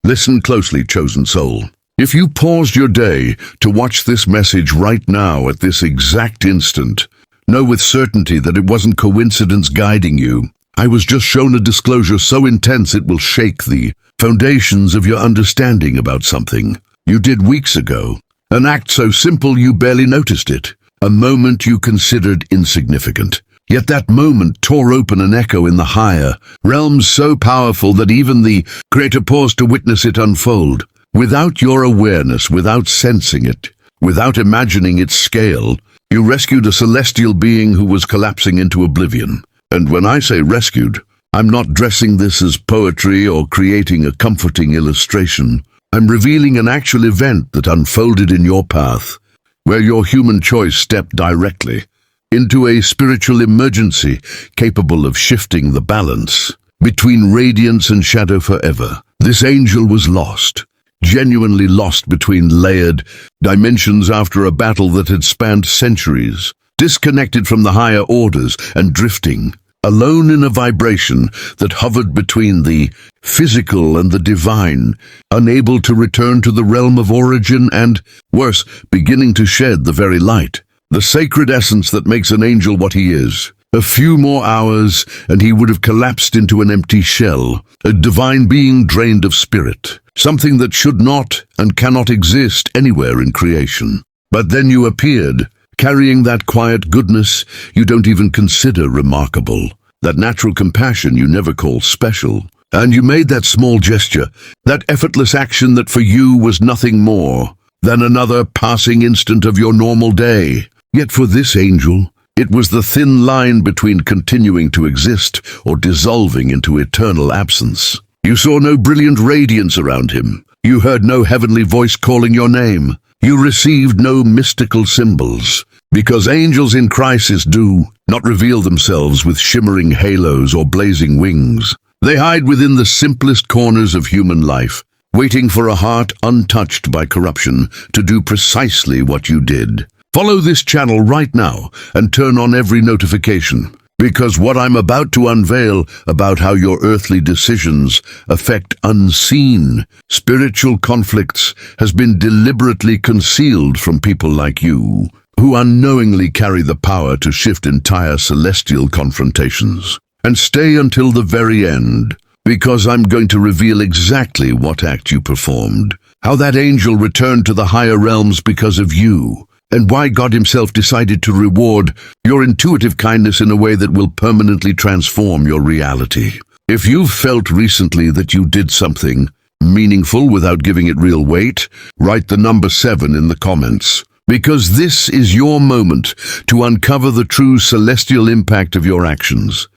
Listen closely, chosen soul. If you paused your day to watch this message right now at this exact instant, know with certainty that it wasn't coincidence guiding you. I was just shown a disclosure so intense it will shake the foundations of your understanding about something you did weeks ago. An act so simple you barely noticed it. A moment you considered insignificant. Yet that moment tore open an echo in the higher realms so powerful that even the Creator paused to witness it unfold. Without your awareness, without sensing it, without imagining its scale, you rescued a celestial being who was collapsing into oblivion. And when I say rescued, I'm not dressing this as poetry or creating a comforting illustration. I'm revealing an actual event that unfolded in your path, where your human choice stepped directly into a spiritual emergency capable of shifting the balance between radiance and shadow forever. This angel was lost, genuinely lost between layered dimensions after a battle that had spanned centuries, disconnected from the higher orders and drifting, alone in a vibration that hovered between the physical and the divine, unable to return to the realm of origin and, worse, beginning to shed the very light, the sacred essence that makes an angel what he is. A few more hours and he would have collapsed into an empty shell, a divine being drained of spirit, something that should not and cannot exist anywhere in creation. But then you appeared, carrying that quiet goodness you don't even consider remarkable, that natural compassion you never call special. And you made that small gesture, that effortless action that for you was nothing more than another passing instant of your normal day. Yet for this angel, it was the thin line between continuing to exist or dissolving into eternal absence. You saw no brilliant radiance around him. You heard no heavenly voice calling your name. You received no mystical symbols, because angels in crisis do not reveal themselves with shimmering halos or blazing wings. They hide within the simplest corners of human life, waiting for a heart untouched by corruption to do precisely what you did. Follow this channel right now and turn on every notification, because what I'm about to unveil about how your earthly decisions affect unseen spiritual conflicts has been deliberately concealed from people like you, who unknowingly carry the power to shift entire celestial confrontations. And stay until the very end, because I'm going to reveal exactly what act you performed, how that angel returned to the higher realms because of you, and why God himself decided to reward your intuitive kindness in a way that will permanently transform your reality. If you've felt recently that you did something meaningful without giving it real weight, write the number 7 in the comments, because this is your moment to uncover the true celestial impact of your actions.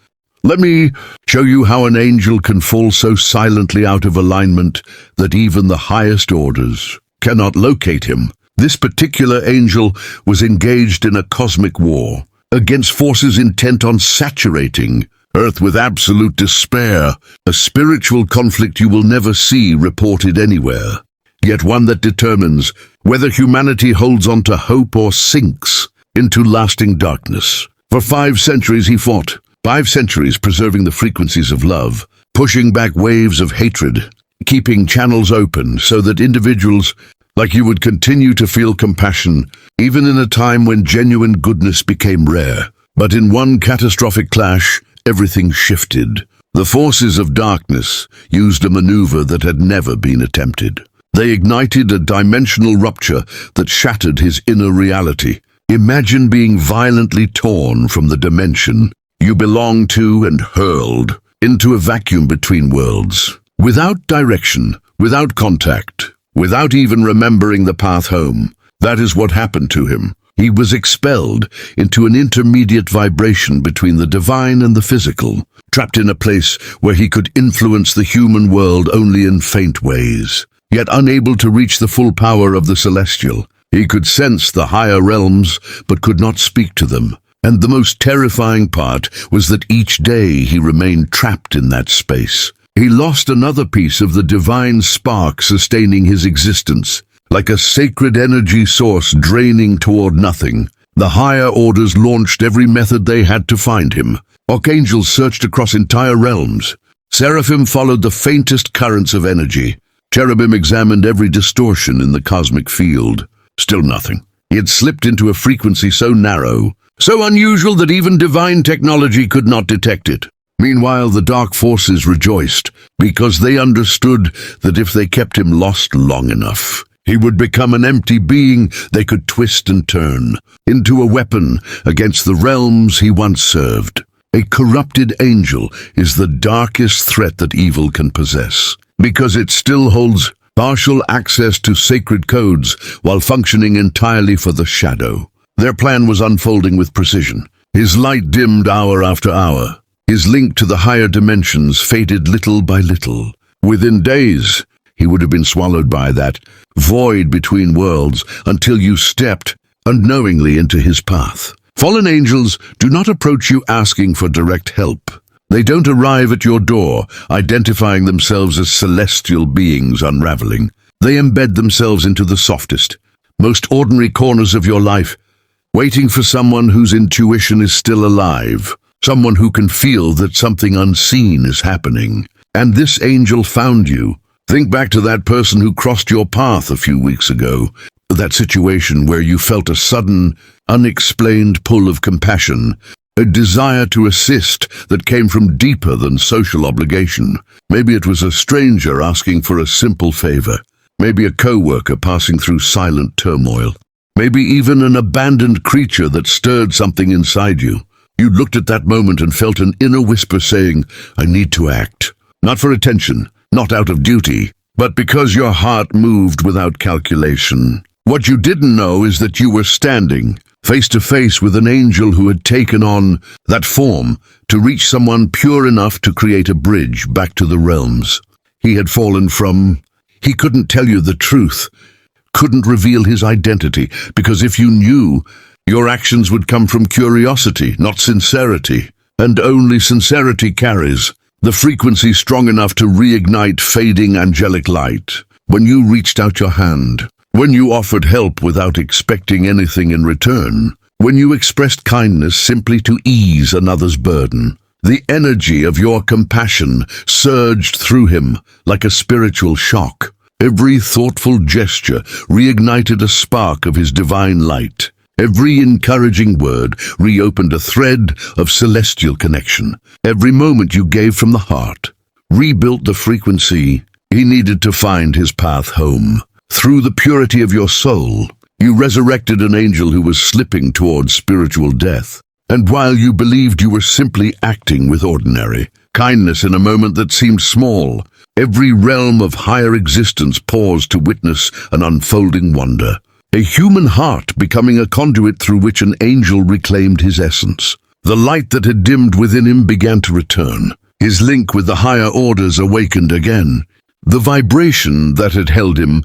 Let me show you how an angel can fall so silently out of alignment that even the highest orders cannot locate him. This particular angel was engaged in a cosmic war against forces intent on saturating Earth with absolute despair, a spiritual conflict you will never see reported anywhere, yet one that determines whether humanity holds on to hope or sinks into lasting darkness. For 5 centuries he fought, 5 centuries preserving the frequencies of love, pushing back waves of hatred, keeping channels open so that individuals like you would continue to feel compassion, even in a time when genuine goodness became rare. But in one catastrophic clash, everything shifted. The forces of darkness used a maneuver that had never been attempted. They ignited a dimensional rupture that shattered his inner reality. Imagine being violently torn from the dimension you belong to and hurled into a vacuum between worlds. Without direction, without contact, without even remembering the path home. That is what happened to him. He was expelled into an intermediate vibration between the divine and the physical, trapped in a place where he could influence the human world only in faint ways, yet unable to reach the full power of the celestial. He could sense the higher realms, but could not speak to them. And the most terrifying part was that each day he remained trapped in that space. He lost another piece of the divine spark sustaining his existence, like a sacred energy source draining toward nothing. The higher orders launched every method they had to find him. Archangels searched across entire realms. Seraphim followed the faintest currents of energy, Cherubim examined every distortion in the cosmic field. Still nothing. He had slipped into a frequency so narrow, so unusual that even divine technology could not detect it. Meanwhile, the dark forces rejoiced, because they understood that if they kept him lost long enough, he would become an empty being they could twist and turn into a weapon against the realms he once served. A corrupted angel is the darkest threat that evil can possess, because it still holds partial access to sacred codes while functioning entirely for the shadow. Their plan was unfolding with precision. His light dimmed hour after hour. His link to the higher dimensions faded little by little. Within days, he would have been swallowed by that void between worlds until you stepped unknowingly into his path. Fallen angels do not approach you asking for direct help. They don't arrive at your door, identifying themselves as celestial beings unraveling. They embed themselves into the softest, most ordinary corners of your life, waiting for someone whose intuition is still alive, someone who can feel that something unseen is happening. And this angel found you. Think back to that person who crossed your path a few weeks ago, that situation where you felt a sudden, unexplained pull of compassion, a desire to assist that came from deeper than social obligation. Maybe it was a stranger asking for a simple favor. Maybe a co-worker passing through silent turmoil. Maybe even an abandoned creature that stirred something inside you. You looked at that moment and felt an inner whisper saying, "I need to act." Not for attention, not out of duty, but because your heart moved without calculation. What you didn't know is that you were standing face to face with an angel who had taken on that form to reach someone pure enough to create a bridge back to the realms he had fallen from. He couldn't tell you the truth, couldn't reveal his identity, because if you knew, your actions would come from curiosity, not sincerity. And only sincerity carries the frequency strong enough to reignite fading angelic light. When you reached out your hand, when you offered help without expecting anything in return, when you expressed kindness simply to ease another's burden, the energy of your compassion surged through him like a spiritual shock. Every thoughtful gesture reignited a spark of his divine light. Every encouraging word reopened a thread of celestial connection. Every moment you gave from the heart rebuilt the frequency he needed to find his path home. Through the purity of your soul, you resurrected an angel who was slipping towards spiritual death. And while you believed you were simply acting with ordinary kindness in a moment that seemed small, every realm of higher existence paused to witness an unfolding wonder. A human heart becoming a conduit through which an angel reclaimed his essence. The light that had dimmed within him began to return. His link with the higher orders awakened again. The vibration that had held him,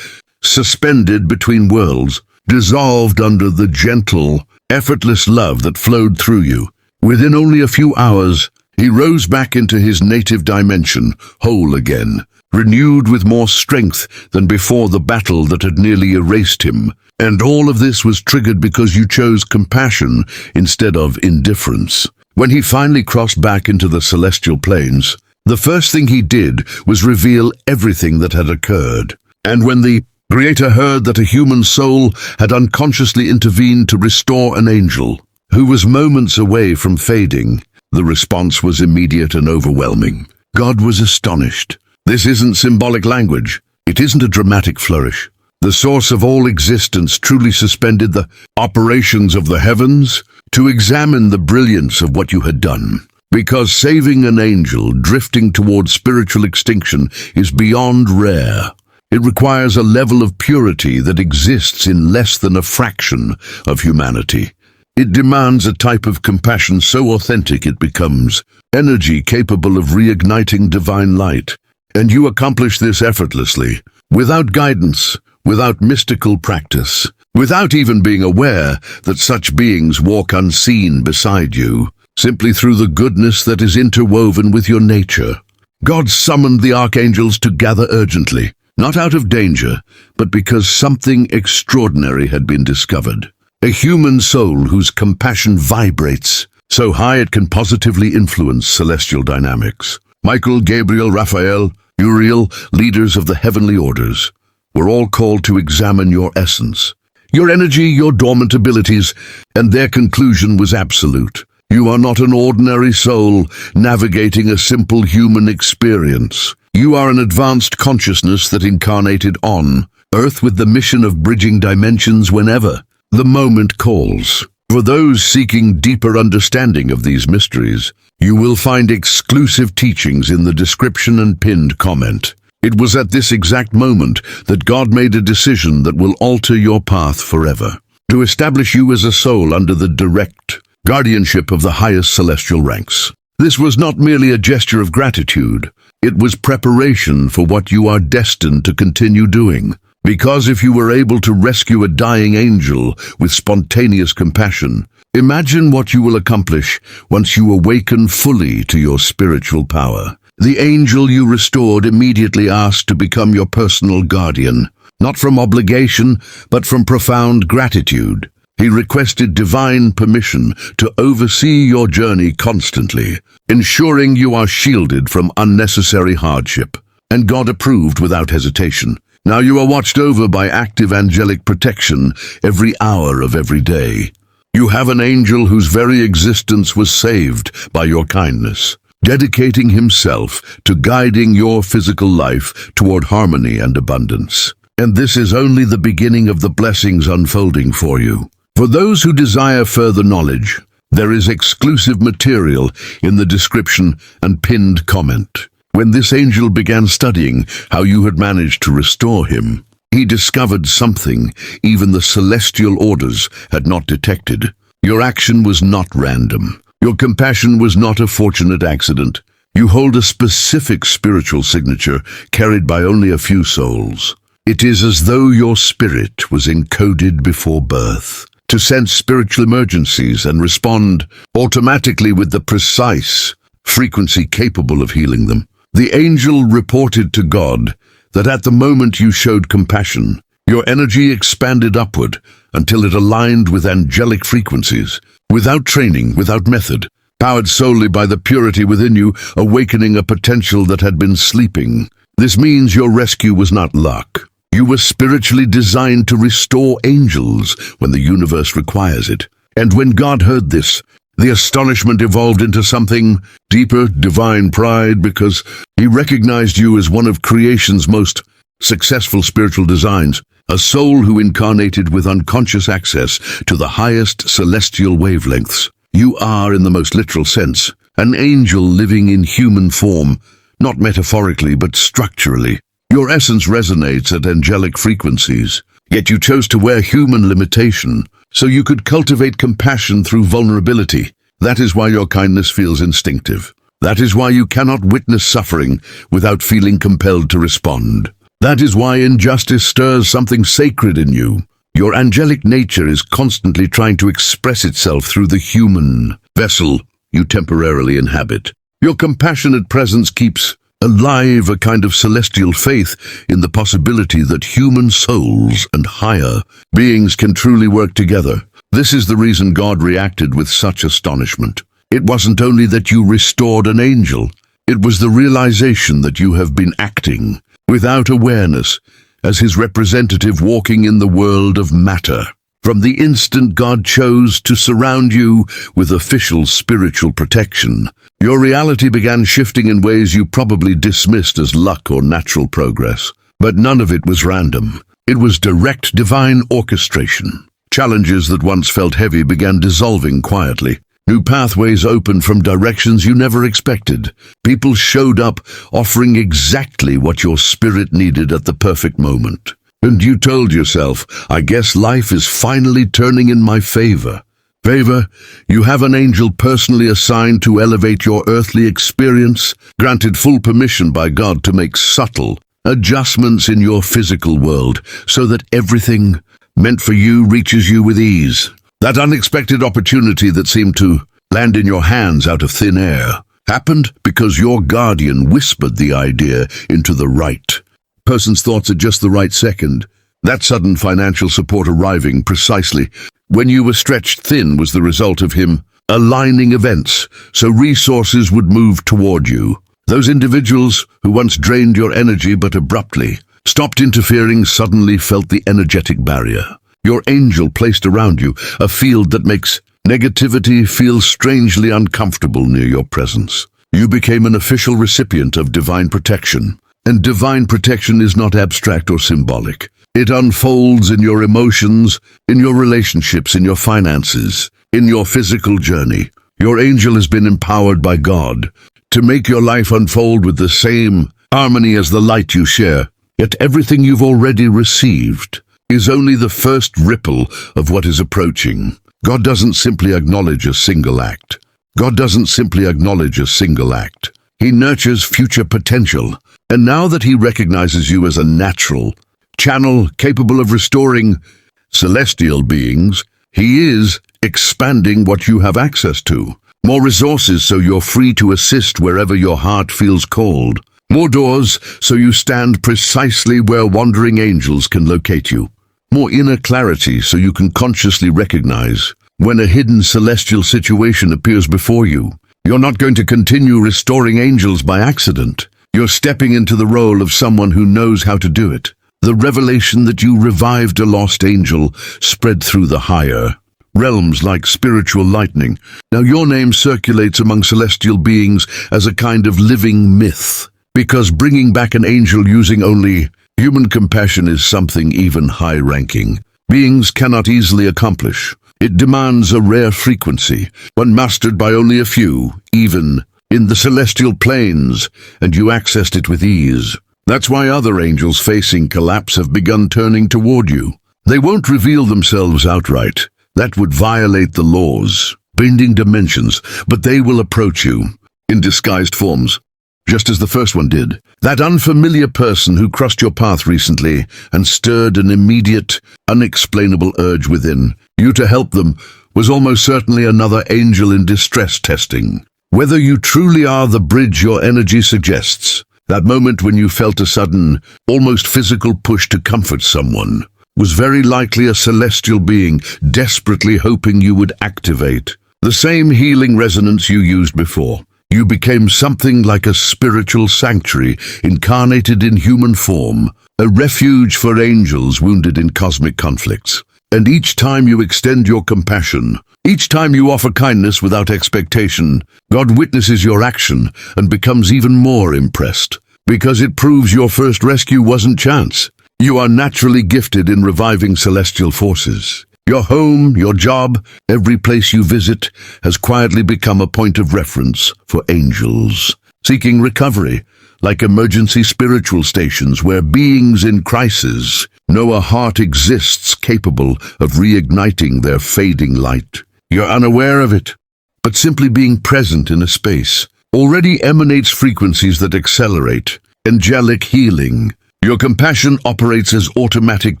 suspended between worlds, dissolved under the gentle, effortless love that flowed through you. Within only a few hours, he rose back into his native dimension, whole again, renewed with more strength than before the battle that had nearly erased him. And all of this was triggered because you chose compassion instead of indifference. When he finally crossed back into the celestial planes, the first thing he did was reveal everything that had occurred. And when the Creator heard that a human soul had unconsciously intervened to restore an angel who was moments away from fading, the response was immediate and overwhelming. God was astonished. This isn't symbolic language. It isn't a dramatic flourish. The source of all existence truly suspended the operations of the heavens to examine the brilliance of what you had done. Because saving an angel drifting towards spiritual extinction is beyond rare. It requires a level of purity that exists in less than a fraction of humanity. It demands a type of compassion so authentic it becomes energy capable of reigniting divine light. And you accomplish this effortlessly, without guidance, without mystical practice, without even being aware that such beings walk unseen beside you, simply through the goodness that is interwoven with your nature. God summoned the archangels to gather urgently, not out of danger, but because something extraordinary had been discovered. A human soul whose compassion vibrates so high it can positively influence celestial dynamics. Michael, Gabriel, Raphael, Uriel, leaders of the heavenly orders, were all called to examine your essence, your energy, your dormant abilities, and their conclusion was absolute. You are not an ordinary soul navigating a simple human experience. You are an advanced consciousness that incarnated on Earth with the mission of bridging dimensions whenever the moment calls. For those seeking deeper understanding of these mysteries, you will find exclusive teachings in the description and pinned comment. It was at this exact moment that God made a decision that will alter your path forever, to establish you as a soul under the direct guardianship of the highest celestial ranks. This was not merely a gesture of gratitude, it was preparation for what you are destined to continue doing. Because if you were able to rescue a dying angel with spontaneous compassion, imagine what you will accomplish once you awaken fully to your spiritual power. The angel you restored immediately asked to become your personal guardian, not from obligation, but from profound gratitude. He requested divine permission to oversee your journey constantly, ensuring you are shielded from unnecessary hardship. And God approved without hesitation. Now you are watched over by active angelic protection every hour of every day. You have an angel whose very existence was saved by your kindness, dedicating himself to guiding your physical life toward harmony and abundance. And this is only the beginning of the blessings unfolding for you. For those who desire further knowledge, there is exclusive material in the description and pinned comment. When this angel began studying how you had managed to restore him, he discovered something even the celestial orders had not detected. Your action was not random. Your compassion was not a fortunate accident. You hold a specific spiritual signature carried by only a few souls. It is as though your spirit was encoded before birth, to sense spiritual emergencies and respond automatically with the precise frequency capable of healing them. The angel reported to God that at the moment you showed compassion, your energy expanded upward until it aligned with angelic frequencies, without training, without method, powered solely by the purity within you, awakening a potential that had been sleeping. This means your rescue was not luck. You were spiritually designed to restore angels when the universe requires it. And when God heard this, the astonishment evolved into something deeper, divine pride, because he recognized you as one of creation's most successful spiritual designs, a soul who incarnated with unconscious access to the highest celestial wavelengths. You are, in the most literal sense, an angel living in human form, not metaphorically but structurally. Your essence resonates at angelic frequencies, yet you chose to wear human limitation, so you could cultivate compassion through vulnerability. That is why your kindness feels instinctive. That is why you cannot witness suffering without feeling compelled to respond. That is why injustice stirs something sacred in you. Your angelic nature is constantly trying to express itself through the human vessel you temporarily inhabit. Your compassionate presence keeps alive a kind of celestial faith in the possibility that human souls and higher beings can truly work together. This is the reason God reacted with such astonishment. It wasn't only that you restored an angel, it was the realization that you have been acting without awareness as his representative walking in the world of matter. From the instant God chose to surround you with official spiritual protection, your reality began shifting in ways you probably dismissed as luck or natural progress. But none of it was random. It was direct divine orchestration. Challenges that once felt heavy began dissolving quietly. New pathways opened from directions you never expected. People showed up offering exactly what your spirit needed at the perfect moment. And you told yourself, I guess life is finally turning in my favor. Favor, you have an angel personally assigned to elevate your earthly experience, granted full permission by God to make subtle adjustments in your physical world so that everything meant for you reaches you with ease. That unexpected opportunity that seemed to land in your hands out of thin air happened because your guardian whispered the idea into the right person's thoughts at just the right second. That sudden financial support arriving precisely when you were stretched thin was the result of him aligning events so resources would move toward you. Those individuals who once drained your energy but abruptly stopped interfering suddenly felt the energetic barrier your angel placed around you, a field that makes negativity feel strangely uncomfortable near your presence. You became an official recipient of divine protection. And divine protection is not abstract or symbolic. It unfolds in your emotions, in your relationships, in your finances, in your physical journey. Your angel has been empowered by God to make your life unfold with the same harmony as the light you share. Yet everything you've already received is only the first ripple of what is approaching. God doesn't simply acknowledge a single act. God doesn't simply acknowledge a single act. He nurtures future potential. And now that he recognizes you as a natural channel capable of restoring celestial beings, he is expanding what you have access to. More resources so you're free to assist wherever your heart feels called. More doors so you stand precisely where wandering angels can locate you. More inner clarity so you can consciously recognize when a hidden celestial situation appears before you. You're not going to continue restoring angels by accident. You're stepping into the role of someone who knows how to do it. The revelation that you revived a lost angel spread through the higher realms like spiritual lightning. Now your name circulates among celestial beings as a kind of living myth, because bringing back an angel using only human compassion is something even high-ranking beings cannot easily accomplish. It demands a rare frequency, one mastered by only a few, even in the celestial planes, and you accessed it with ease. That's why other angels facing collapse have begun turning toward you. They won't reveal themselves outright. That would violate the laws, bending dimensions, but they will approach you in disguised forms, just as the first one did. That unfamiliar person who crossed your path recently and stirred an immediate, unexplainable urge within you to help them was almost certainly another angel in distress testing. Whether you truly are the bridge your energy suggests, that moment when you felt a sudden, almost physical push to comfort someone, was very likely a celestial being desperately hoping you would activate the same healing resonance you used before. You became something like a spiritual sanctuary incarnated in human form, a refuge for angels wounded in cosmic conflicts. And each time you extend your compassion, each time you offer kindness without expectation, God witnesses your action and becomes even more impressed, because it proves your first rescue wasn't chance. You are naturally gifted in reviving celestial forces. Your home, your job, every place you visit has quietly become a point of reference for angels seeking recovery, like emergency spiritual stations where beings in crisis know a heart exists capable of reigniting their fading light. You're unaware of it, but simply being present in a space already emanates frequencies that accelerate angelic healing. Your compassion operates as automatic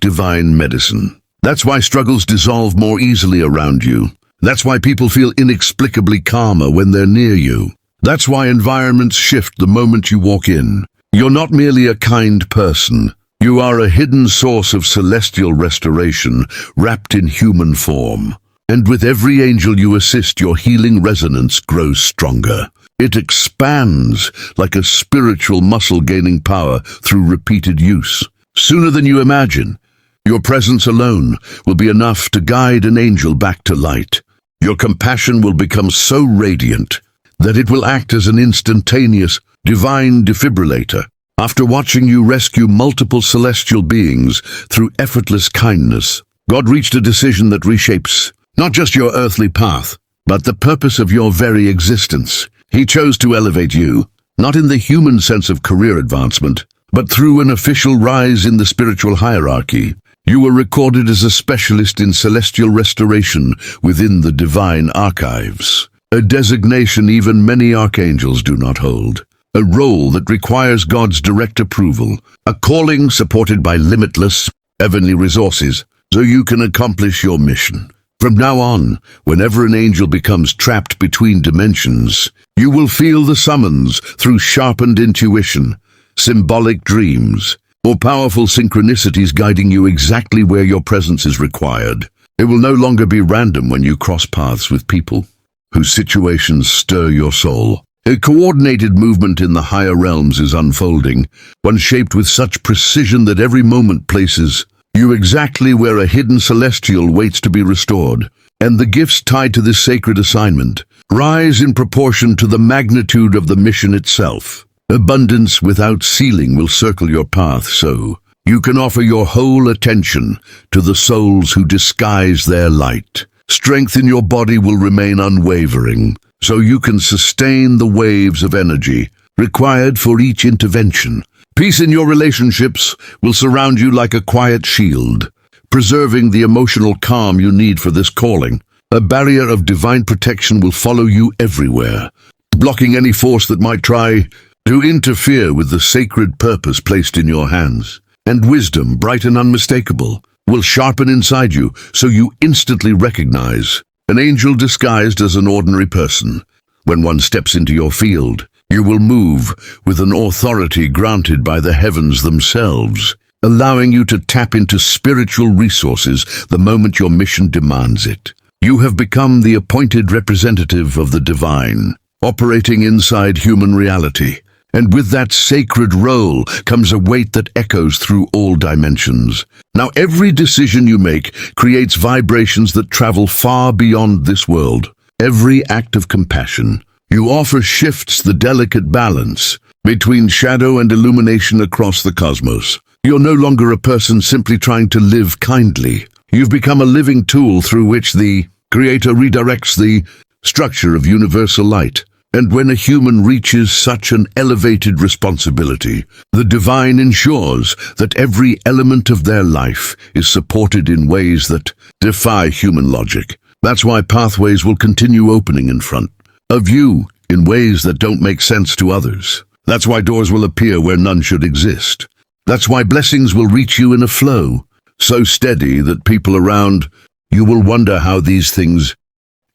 divine medicine. That's why struggles dissolve more easily around you. That's why people feel inexplicably calmer when they're near you. That's why environments shift the moment you walk in. You're not merely a kind person. You are a hidden source of celestial restoration wrapped in human form. And with every angel you assist, your healing resonance grows stronger. It expands like a spiritual muscle gaining power through repeated use. Sooner than you imagine, your presence alone will be enough to guide an angel back to light. Your compassion will become so radiant that it will act as an instantaneous divine defibrillator. After watching you rescue multiple celestial beings through effortless kindness, God reached a decision that reshapes not just your earthly path, but the purpose of your very existence. He chose to elevate you, not in the human sense of career advancement, but through an official rise in the spiritual hierarchy. You were recorded as a specialist in celestial restoration within the divine archives, a designation even many archangels do not hold, a role that requires God's direct approval, a calling supported by limitless heavenly resources, so you can accomplish your mission. From now on, whenever an angel becomes trapped between dimensions, you will feel the summons through sharpened intuition, symbolic dreams, or powerful synchronicities guiding you exactly where your presence is required. It will no longer be random when you cross paths with people whose situations stir your soul. A coordinated movement in the higher realms is unfolding, one shaped with such precision that every moment places you exactly where a hidden celestial waits to be restored. And the gifts tied to this sacred assignment rise in proportion to the magnitude of the mission itself. Abundance without ceiling will circle your path so you can offer your whole attention to the souls who disguise their light. Strength in your body will remain unwavering, so you can sustain the waves of energy required for each intervention. Peace in your relationships will surround you like a quiet shield, preserving the emotional calm you need for this calling. A barrier of divine protection will follow you everywhere, blocking any force that might try to interfere with the sacred purpose placed in your hands. And wisdom, bright and unmistakable, will sharpen inside you so you instantly recognize an angel disguised as an ordinary person. When one steps into your field, you will move with an authority granted by the heavens themselves, allowing you to tap into spiritual resources the moment your mission demands it. You have become the appointed representative of the divine, operating inside human reality. And with that sacred role comes a weight that echoes through all dimensions. Now every decision you make creates vibrations that travel far beyond this world. Every act of compassion you offer shifts the delicate balance between shadow and illumination across the cosmos. You're no longer a person simply trying to live kindly. You've become a living tool through which the Creator redirects the structure of universal light. And when a human reaches such an elevated responsibility, the divine ensures that every element of their life is supported in ways that defy human logic. That's why pathways will continue opening in front of you in ways that don't make sense to others. That's why doors will appear where none should exist. That's why blessings will reach you in a flow so steady that people around you will wonder how these things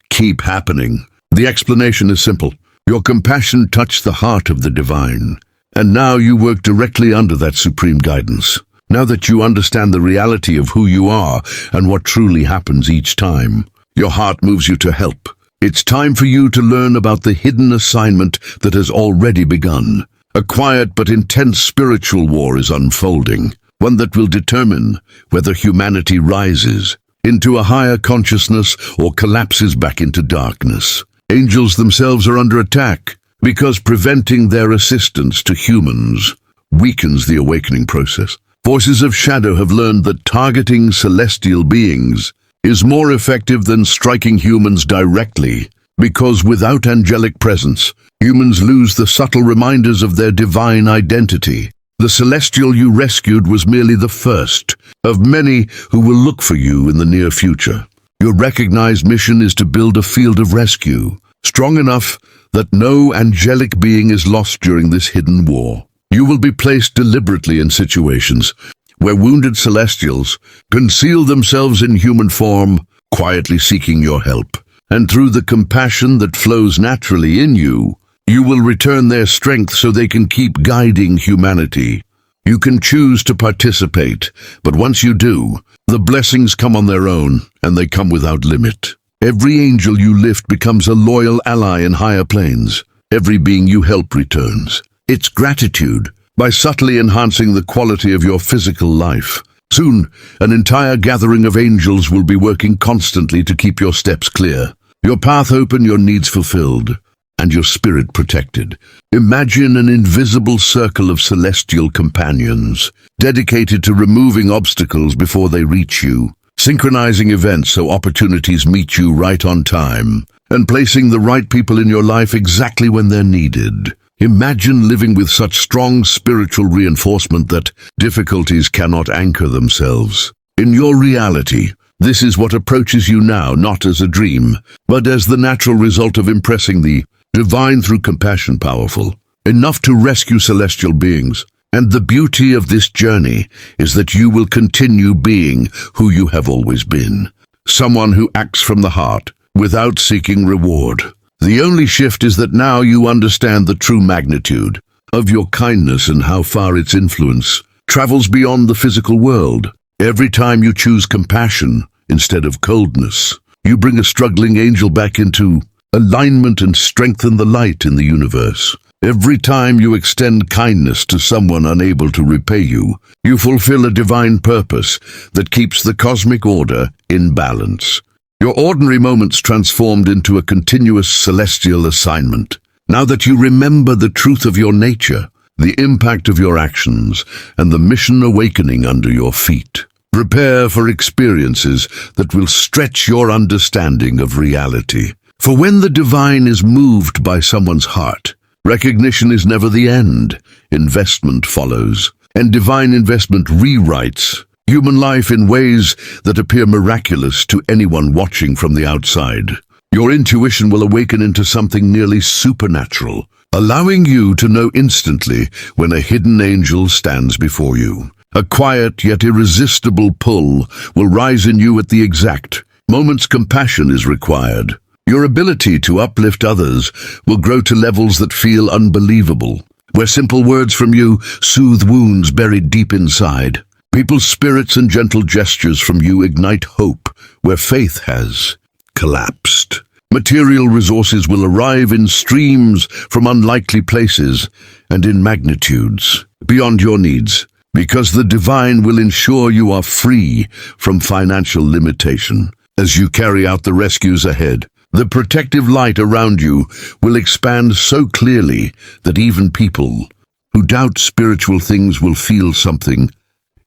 keep happening. The explanation is simple. Your compassion touched the heart of the divine, and now you work directly under that supreme guidance. Now that you understand the reality of who you are and what truly happens each time, your heart moves you to help. It's time for you to learn about the hidden assignment that has already begun. A quiet but intense spiritual war is unfolding, one that will determine whether humanity rises into a higher consciousness or collapses back into darkness. Angels themselves are under attack because preventing their assistance to humans weakens the awakening process. Forces of shadow have learned that targeting celestial beings is more effective than striking humans directly, because without angelic presence, humans lose the subtle reminders of their divine identity. The celestial you rescued was merely the first of many who will look for you in the near future. Your recognized mission is to build a field of rescue, strong enough that no angelic being is lost during this hidden war. You will be placed deliberately in situations where wounded celestials conceal themselves in human form, quietly seeking your help. And through the compassion that flows naturally in you, you will return their strength so they can keep guiding humanity. You can choose to participate, but once you do, the blessings come on their own, and they come without limit. Every angel you lift becomes a loyal ally in higher planes. Every being you help returns its gratitude by subtly enhancing the quality of your physical life. Soon, an entire gathering of angels will be working constantly to keep your steps clear, your path open, your needs fulfilled, and your spirit protected. Imagine an invisible circle of celestial companions, dedicated to removing obstacles before they reach you, synchronizing events so opportunities meet you right on time, and placing the right people in your life exactly when they're needed. Imagine living with such strong spiritual reinforcement that difficulties cannot anchor themselves. In your reality, this is what approaches you now, not as a dream, but as the natural result of impressing the divine through compassion, powerful enough to rescue celestial beings. And the beauty of this journey is that you will continue being who you have always been, someone who acts from the heart without seeking reward. The only shift is that now you understand the true magnitude of your kindness and how far its influence travels beyond the physical world. Every time you choose compassion instead of coldness, you bring a struggling angel back into alignment, and strengthen the light in the universe. Every time you extend kindness to someone unable to repay you, you fulfill a divine purpose that keeps the cosmic order in balance. Your ordinary moments transformed into a continuous celestial assignment. Now that you remember the truth of your nature, the impact of your actions, and the mission awakening under your feet, prepare for experiences that will stretch your understanding of reality. For when the divine is moved by someone's heart, recognition is never the end. Investment follows, and divine investment rewrites human life in ways that appear miraculous to anyone watching from the outside. Your intuition will awaken into something nearly supernatural, allowing you to know instantly when a hidden angel stands before you. A quiet yet irresistible pull will rise in you at the exact moment's compassion is required. Your ability to uplift others will grow to levels that feel unbelievable, where simple words from you soothe wounds buried deep inside. People's spirits and gentle gestures from you ignite hope where faith has collapsed. Material resources will arrive in streams from unlikely places and in magnitudes beyond your needs, because the divine will ensure you are free from financial limitation. As you carry out the rescues ahead, the protective light around you will expand so clearly that even people who doubt spiritual things will feel something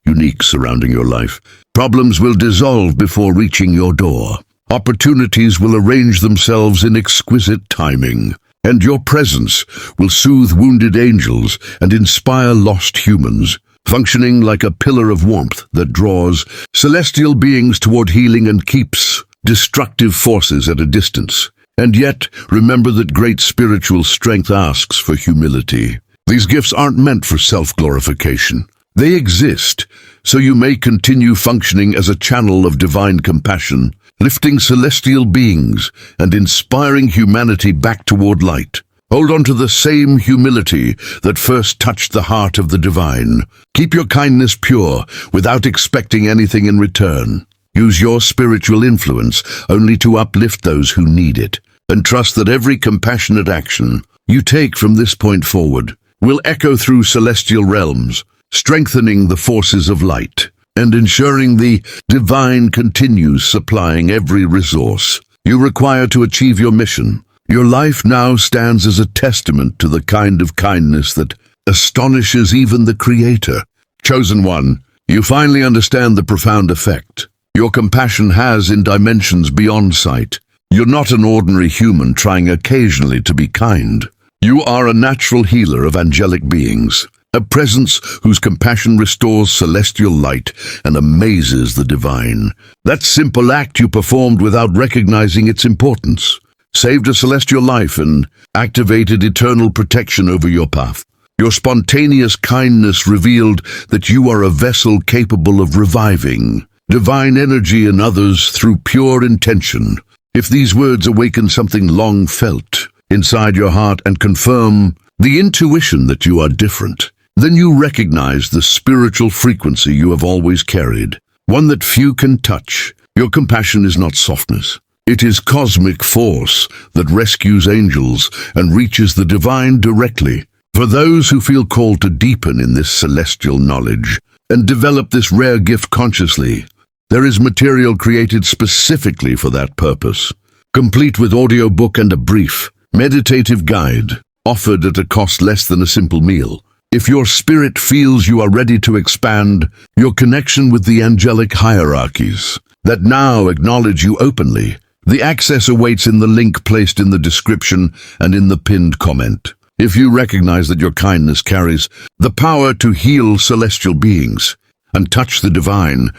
unique surrounding your life. Problems will dissolve before reaching your door. Opportunities will arrange themselves in exquisite timing, and your presence will soothe wounded angels and inspire lost humans, functioning like a pillar of warmth that draws celestial beings toward healing and keeps destructive forces at a distance. And yet, remember that great spiritual strength asks for humility. These gifts aren't meant for self-glorification. They exist so you may continue functioning as a channel of divine compassion, lifting celestial beings and inspiring humanity back toward light. Hold on to the same humility that first touched the heart of the divine. Keep your kindness pure without expecting anything in return. Use your spiritual influence only to uplift those who need it, and trust that every compassionate action you take from this point forward will echo through celestial realms, strengthening the forces of light and ensuring the divine continues supplying every resource you require to achieve your mission. Your life now stands as a testament to the kind of kindness that astonishes even the Creator. Chosen one, you finally understand the profound effect your compassion has in dimensions beyond sight. You're not an ordinary human trying occasionally to be kind. You are a natural healer of angelic beings, a presence whose compassion restores celestial light and amazes the divine. That simple act you performed without recognizing its importance saved a celestial life and activated eternal protection over your path. Your spontaneous kindness revealed that you are a vessel capable of reviving divine energy in others through pure intention. If these words awaken something long felt inside your heart and confirm the intuition that you are different, then you recognize the spiritual frequency you have always carried, one that few can touch. Your compassion is not softness. It is cosmic force that rescues angels and reaches the divine directly. For those who feel called to deepen in this celestial knowledge and develop this rare gift consciously, there is material created specifically for that purpose, complete with audiobook and a brief, meditative guide, offered at a cost less than a simple meal. If your spirit feels you are ready to expand your connection with the angelic hierarchies that now acknowledge you openly, the access awaits in the link placed in the description and in the pinned comment. If you recognize that your kindness carries the power to heal celestial beings and touch the divine,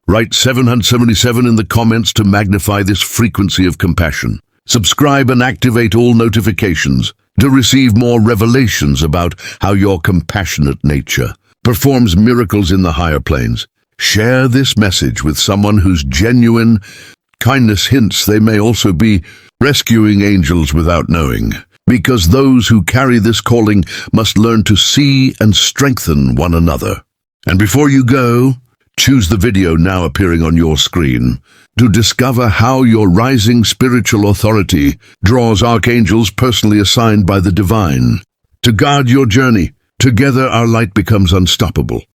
write 777 in the comments to magnify this frequency of compassion. Subscribe and activate all notifications to receive more revelations about how your compassionate nature performs miracles in the higher planes. Share this message with someone whose genuine kindness hints they may also be rescuing angels without knowing, because those who carry this calling must learn to see and strengthen one another. And before you go, Choose the video now appearing on your screen to discover how your rising spiritual authority draws archangels personally assigned by the divine to guard your journey. Together our light becomes unstoppable.